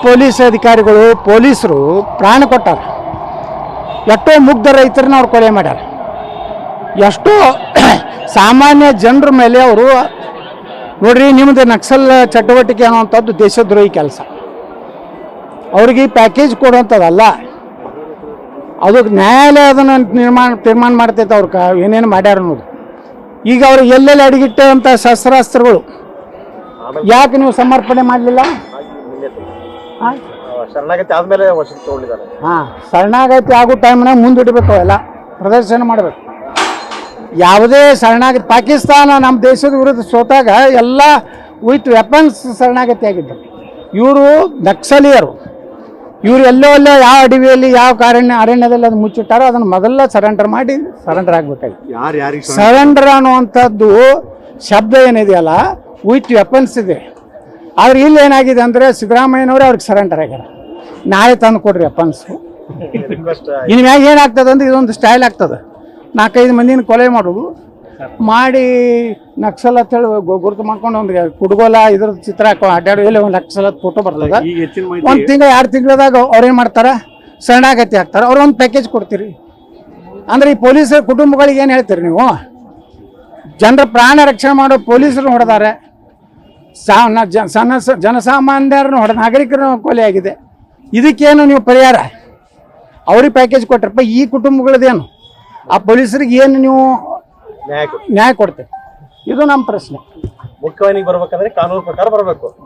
Police ಅಧಿಕಾರಿಗಳು ಪೊಲೀಸರು ಪ್ರಾಣ ಕೊಟ್ಟಾರ. ಎಷ್ಟೋ ಮುಗ್ಧ ರೈತರನ್ನ ಅವ್ರು ಕೊಲೆ ಮಾಡ್ಯಾರ. ಎಷ್ಟೋ ಸಾಮಾನ್ಯ ಜನರ ಮೇಲೆ ಅವರು ನೋಡ್ರಿ, ನಿಮ್ಮದು ನಕ್ಸಲ್ ಚಟುವಟಿಕೆ ಅನ್ನುವಂಥದ್ದು ದೇಶದ್ರೋಹಿ ಕೆಲಸ. ಅವ್ರಿಗೆ ಪ್ಯಾಕೇಜ್ ಕೊಡುವಂಥದ್ದಲ್ಲ, ಅದು ನ್ಯಾಯಾಲಯ ಅದನ್ನು ತೀರ್ಮಾನ ಮಾಡ್ತೈತೆ. ಅವ್ರು ಏನೇನು ಮಾಡ್ಯಾರ ಅನ್ನೋದು. ಈಗ ಅವ್ರು ಎಲ್ಲೆಲ್ಲಿ ಅಡಗಿಟ್ಟಂಥ ಶಸ್ತ್ರಾಸ್ತ್ರಗಳು ಯಾಕೆ ನೀವು ಸಮರ್ಪಣೆ ಮಾಡಲಿಲ್ಲ? ಶರಣಾಗತಿ ಆದ್ಮೇಲೆ ತಗೊಂಡಿದ್ದಾರೆ. ಶರಣಾಗತಿ ಆಗೋ ಟೈಮ್ನಾಗ ಮುಂದಿಡಬೇಕು, ಅವೆಲ್ಲ ಪ್ರದರ್ಶನ ಮಾಡಬೇಕು. ಯಾವುದೇ ಶರಣಾಗತಿ ಪಾಕಿಸ್ತಾನ ನಮ್ಮ ದೇಶದ ವಿರುದ್ಧ ಸೋತಾಗ ಎಲ್ಲ ವಿತ್ ವೆಪನ್ಸ್ ಶರಣಾಗತಿ ಆಗಿದ್ದರು. ಇವರು ನಕ್ಸಲೀಯರು. ಇವರು ಎಲ್ಲೋ ಯಾವ ಅಡವಿಯಲ್ಲಿ ಯಾವ ಅರಣ್ಯದಲ್ಲಿ ಅದು ಮುಚ್ಚಿಟ್ಟಾರೋ ಅದನ್ನು ಮೊದಲ ಸರೆಂಡರ್ ಮಾಡಿ ಸರೆಂಡರ್ ಆಗಬೇಕಾಗಿತ್ತು. ಸರೆಂಡರ್ ಅನ್ನುವಂಥದ್ದು ಶಬ್ದ ಏನಿದೆಯಲ್ಲ ವಿತ್ ವೆಪನ್ಸ್ ಇದೆ. ಆದ್ರೆ ಇಲ್ಲಿ ಏನಾಗಿದೆ ಅಂದರೆ ಸಿದ್ದರಾಮಯ್ಯನವರೇ ಅವ್ರಿಗೆ ಸರೆಂಡರ್ ಆಗ್ಯಾರ. ನಾಳೆ ತಂದು ಕೊಡ್ರಿ ವೆಪನ್ಸು. ಇನ್ಮ್ಯಾಗ ಏನಾಗ್ತದೆ ಅಂದ್ರೆ ಇದೊಂದು ಸ್ಟೈಲ್ ಆಗ್ತದೆ. 4-5 ಮಂದಿನ ಕೊಲೆ ಮಾಡೋದು ಮಾಡಿ ನಕ್ಸಲ್ ಅಂತ ಹೇಳಿ ಗುರುತು ಮಾಡ್ಕೊಂಡು ಒಂದು ಕುಡ್ಗೋಲ ಇದ್ರ ಚಿತ್ರ ಹಾಕೊಂಡು ಅಡ್ಡಾಡು ಎಲ್ಲಿ ಒಂದು ನಕ್ಸಲ್ ಫೋಟೋ ಬರ್ತದೆ. 1 ತಿಂಗಳು 2 ತಿಂಗಳದಾಗ ಅವ್ರೇನು ಮಾಡ್ತಾರೆ, ಶರಣಾಗತಿ ಹಾಕ್ತಾರೆ. ಅವ್ರು ಒಂದು ಪ್ಯಾಕೇಜ್ ಕೊಡ್ತೀರಿ ಅಂದ್ರೆ ಈ ಪೊಲೀಸರ ಕುಟುಂಬಗಳಿಗೆ ಏನು ಹೇಳ್ತೀರಿ ನೀವು? ಜನರ ಪ್ರಾಣ ರಕ್ಷಣೆ ಮಾಡೋ ಪೊಲೀಸರು ಹೊಡೆದಾರೆ, ಜನಸಾಮಾನ್ಯರನ್ನು ಹೊಡೆದ ನಾಗರಿಕರನ್ನು ಕೊಲೆ ಆಗಿದೆ. ಇದಕ್ಕೇನು ನೀವು ಪರಿಹಾರ? ಅವ್ರಿಗೆ ಪ್ಯಾಕೇಜ್ ಕೊಟ್ರಪ್ಪ, ಈ ಕುಟುಂಬಗಳದೇನು? ಆ ಪೊಲೀಸರಿಗೆ ಏನು ನೀವು ನ್ಯಾಯ ಕೊಡ್ತೀರಿ? ಇದು ನಮ್ಮ ಪ್ರಶ್ನೆ. ಮುಖ್ಯವಾಹಿನಿಗೆ ಬರ್ಬೇಕಂದ್ರೆ ಕಾನೂನು ಪ್ರಕಾರ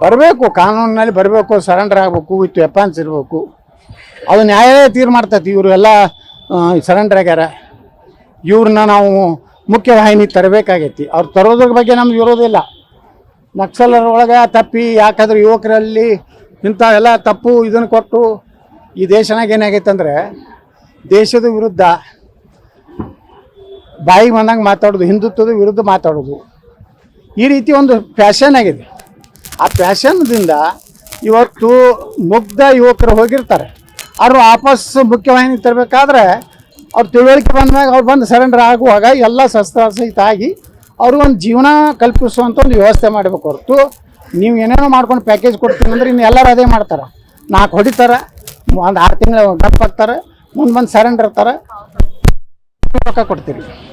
ಬರಬೇಕು, ಕಾನೂನಿನಲ್ಲಿ ಬರಬೇಕು, ಸರೆಂಡರ್ ಆಗಬೇಕು, ವಿತ್ ವೆಪನ್ಸ್ ಇರಬೇಕು. ಅದು ನ್ಯಾಯಾಲಯ ತೀರ್ಮಾಡ್ತೈತಿ. ಇವರು ಎಲ್ಲ ಸರೆಂಡರ್ ಆಗ್ಯಾರ, ಇವ್ರನ್ನ ನಾವು ಮುಖ್ಯವಾಹಿನಿ ತರಬೇಕಾಗೈತಿ. ಅವ್ರು ತರೋದ್ರ ಬಗ್ಗೆ ನಮ್ಗೆ ಇರೋದಿಲ್ಲ. ನಕ್ಸಲರ ಒಳಗೆ ತಪ್ಪಿ ಯಾಕಾದ್ರೆ ಯುವಕರಲ್ಲಿ ಇಂಥ ಎಲ್ಲ ತಪ್ಪು ಇದನ್ನು ಕೊಟ್ಟು ಈ ದೇಶನಾಗ ಏನಾಗೈತೆ ಅಂದರೆ ದೇಶದ ವಿರುದ್ಧ ಬಾಯಿಗೆ ಬಂದಂಗೆ ಮಾತಾಡೋದು, ಹಿಂದುತ್ವದ ವಿರುದ್ಧ ಮಾತಾಡೋದು, ಈ ರೀತಿ ಒಂದು ಫ್ಯಾಷನ್ ಆಗಿದೆ. ಆ ಫ್ಯಾಷನ್ದಿಂದ ಇವತ್ತು ಮುಗ್ಧ ಯುವಕರು ಹೋಗಿರ್ತಾರೆ. ಅವರು ವಾಪಸ್ ಮುಖ್ಯವಾಹಿನಿ ತರಬೇಕಾದ್ರೆ ಅವ್ರು ತಿಳುವಳಿಕೆ ಬಂದಾಗ ಅವ್ರು ಬಂದು ಸರೆಂಡರ್ ಆಗುವಾಗ ಎಲ್ಲ ಶಸ್ತ್ರಾಸಹಿತ ಆಗಿ ಅವರು ಒಂದು ಜೀವನ ಕಲ್ಪಿಸುವಂಥ ಒಂದು ವ್ಯವಸ್ಥೆ ಮಾಡಬೇಕು. ಹೊರತು ನೀವು ಏನೇನೋ ಮಾಡ್ಕೊಂಡು ಪ್ಯಾಕೇಜ್ ಕೊಡ್ತೀನಿ ಅಂದ್ರೆ ಇನ್ನು ಎಲ್ಲರೂ ಅದೇ ಮಾಡ್ತಾರೆ. 4 ಹೊಡಿತಾರೆ, ಒಂದು 6 ತಿಂಗಳು ಗಪ್ ಹಾಕ್ತಾರೆ, ಮುಂದೆ ಬಂದು ಸರೆಂಡರ್ ಇರ್ತಾರೆ, ರೊಕ್ಕ ಕೊಡ್ತೀರಿ.